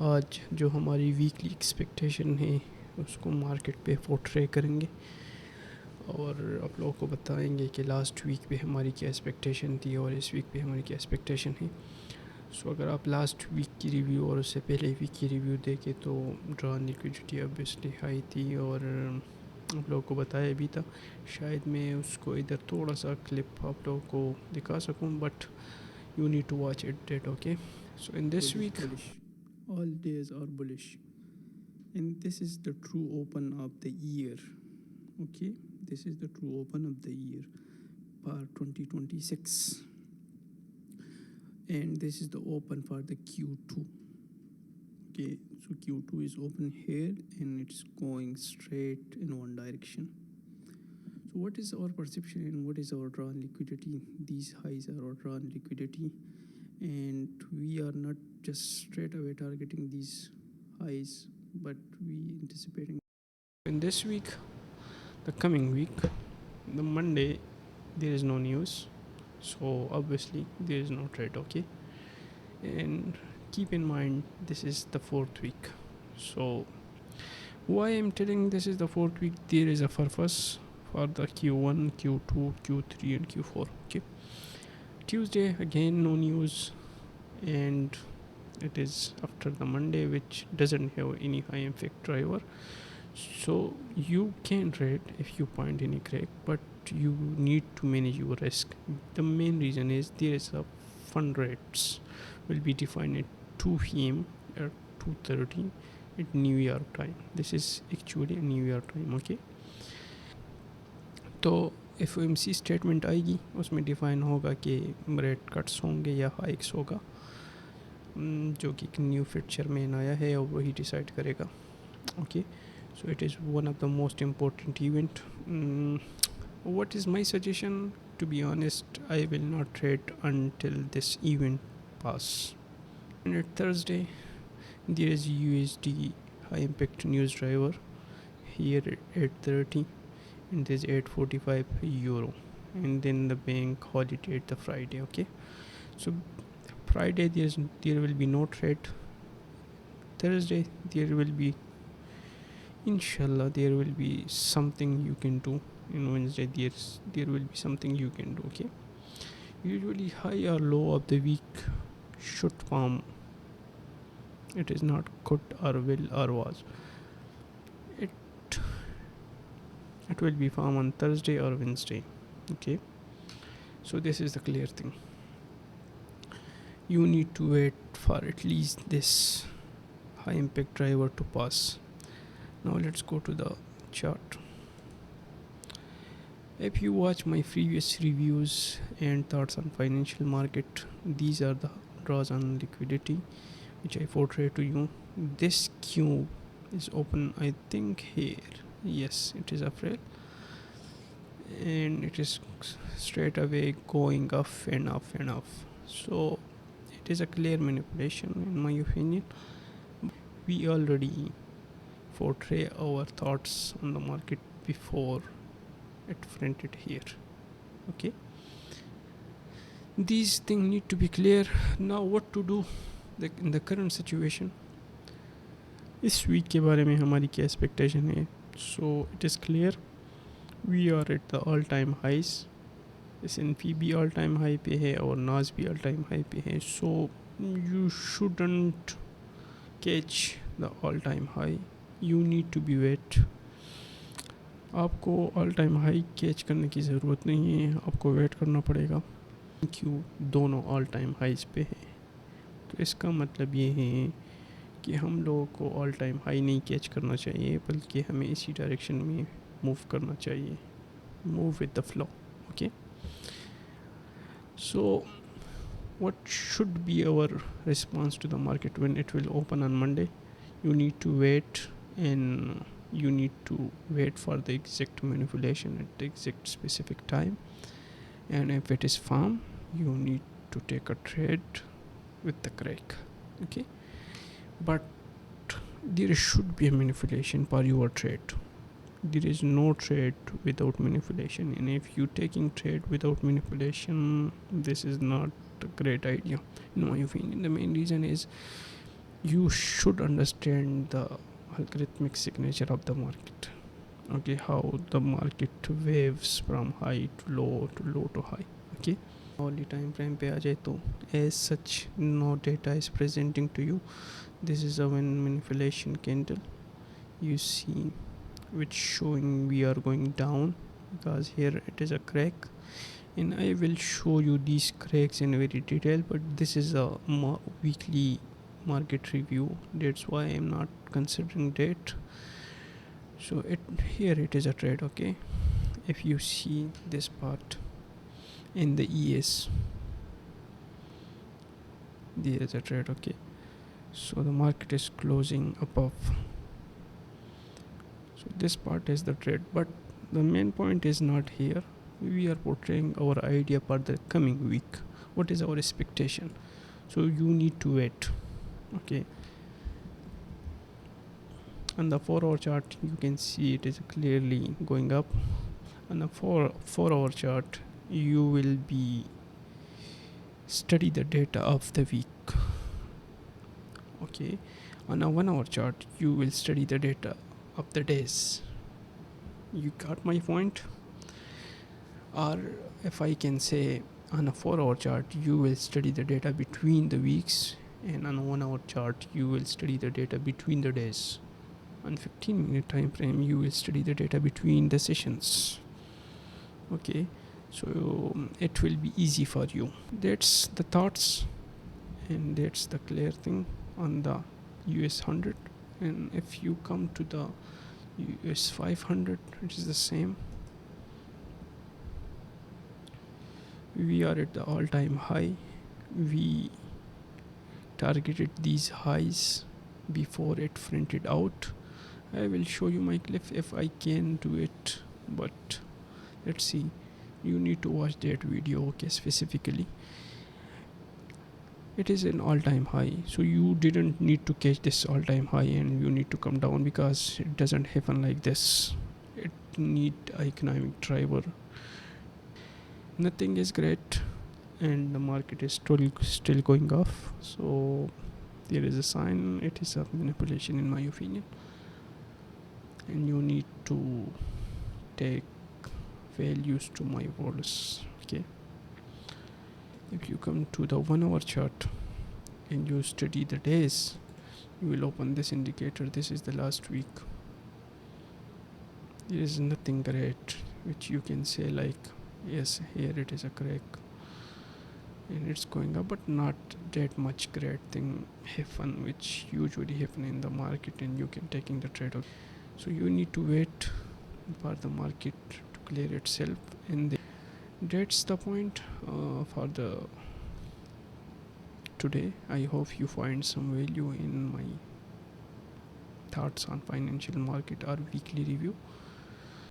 आज जो हमारी वीकली एक्सपेक्टेशन है उसको मार्केट पे पोर्ट्रे करेंगे और आप लोगों को बताएंगे कि लास्ट वीक पे हमारी क्या एक्सपेक्टेशन थी और इस वीक पे हमारी क्या एक्सपेक्टेशन है। सो अगर आप लास्ट वीक की रिव्यू और उससे पहले वीक की रिव्यू देखें तो ड्रॉन लिक्विडिटी ऑब्वियसली हाई थी और आप लोगों को बताया भी था। शायद मैं उसको इधर थोड़ा सा क्लिप आप लोगों को दिखा सकूं, but you need to watch it, okay? So in this week bullish, all days are bullish, and this is the true open of the year. Okay, this is the true open of the year for 2026, and this is the open for the Q2. Okay, so Q2 is open here and it's going straight in one direction. So what is our perception and what is our drawn liquidity? These highs are our drawn liquidity, and we are not just straight away targeting these highs, but we anticipating in this week, the coming week, the Monday, there is no news, so obviously there is no trade. Okay, and keep in mind this is the fourth week. So why I'm telling this is the fourth week, there is a purpose for the Q1, Q2, Q3 and Q4. Okay, Tuesday again no news, and it is after the Monday which doesn't have any high impact driver, so you can trade if you find any crack, but you need to manage your risk. The main reason is there is a fund rates will be defined at 2 p.m. or 2:30 at New York time. This is actually a New York time. Okay, तो FOMC statement आएगी, उसमें define होगा कि rate cuts होंगे या hikes होगा, जो कि न्यू फ्यूचर में आया है और वही डिसाइड करेगा. Okay, so it is one of the most important event. what is my suggestion? To be honest, I will not trade until this event pass. And at Thursday there is USD high impact news driver here at 8:30, and there's 8:45 euro, and then the bank holiday at the Friday. Okay, so Friday there will be no trade. Thursday there will be, inshallah, there will be something you can do. In Wednesday there will be something you can do. Okay, usually high or low of the week should form. It is not could or will or was. It will be formed on Thursday or Wednesday. Okay, so this is the clear thing. You need to wait for at least this high impact driver to pass. Now let's go to the chart. If you watch my previous reviews and thoughts on financial market, these are the draws on liquidity which I portray to you. This cube is open, I think here. Yes, it is April, and it is straight away going up and up and up. So it is a clear manipulation in my opinion. We already portray our thoughts on the market before it printed here. Okay, these things need to be clear. Now what to do in the current situation? इस week के बारे में हमारी क्या expectation है? So it is clear, we are at the all time highs. S&P भी all time high पे है और नाज भी ऑल टाइम हाई पे है. So you shouldn't catch the all time high, you need to be wait. आपको all time high catch करने की ज़रूरत नहीं है, आपको वेट करना पड़ेगा. क्यों? दोनों ऑल टाइम हाइज पे है, तो इसका मतलब ये है कि हम लोगों को ऑल टाइम हाई नहीं कैच करना चाहिए, बल्कि हमें इसी डायरेक्शन में मूव करना चाहिए. Move with the flow. Okay, so what should be our response to the market when it will open on Monday? You need to wait, and you need to wait for the exact manipulation at the exact specific time, and if it is firm, you need to take a trade with the crack. Okay, but there should be a manipulation for your trade. There is no trade without manipulation, and if you taking trade without manipulation, this is not a great idea in my opinion. The main reason is you should understand the algorithmic signature of the market. Okay, how the market waves from high to low to high. Okay, hourly time frame पे आ जाए तो as such no data is presenting to you. This is a manipulation candle, you see, which showing we are going down because here it is a crack, and I will show you these cracks in very detail, but this is a weekly market review, that's why I'm not considering that. So here it is a trade. Okay, if you see this part in the ES, there is a trade. Okay, so the market is closing above, so this part is the trade, but the main point is not here. We are portraying our idea for the coming week, what is our expectation, so you need to wait. Okay, on the 4-hour chart you can see it is clearly going up. On the 4-hour chart you will be study the data of the week. Okay, on a 1-hour chart you will study the data of the days. You got my point? Or if I can say, on a 4-hour chart you will study the data between the weeks, and on a 1-hour chart you will study the data between the days. On 15-minute time frame you will study the data between the sessions. Okay, so it will be easy for you. That's the thoughts, and that's the clear thing on the US 100. And if you come to the US 500, it is the same. We are at the all-time high. We targeted these highs before it fronted out. I will show you my cliff if I can do it, but let's see. You need to watch that video. Okay, specifically it is an all-time high, so you didn't need to catch this all-time high and you need to come down, because it doesn't happen like this. It need economic driver. Nothing is great and the market is still going off, so there is a sign it is a manipulation in my opinion, and you need to take values to my words. Okay, if you come to the 1-hour chart and you study the days, you will open this indicator. This is the last week. There is nothing great which you can say like, yes, here it is a crack and it's going up, but not that much great thing happen which usually happen in the market and you can taking the trade. So you need to wait for the market to clear itself, and that's the point for the today. I hope you find some value in my thoughts on financial market or weekly review.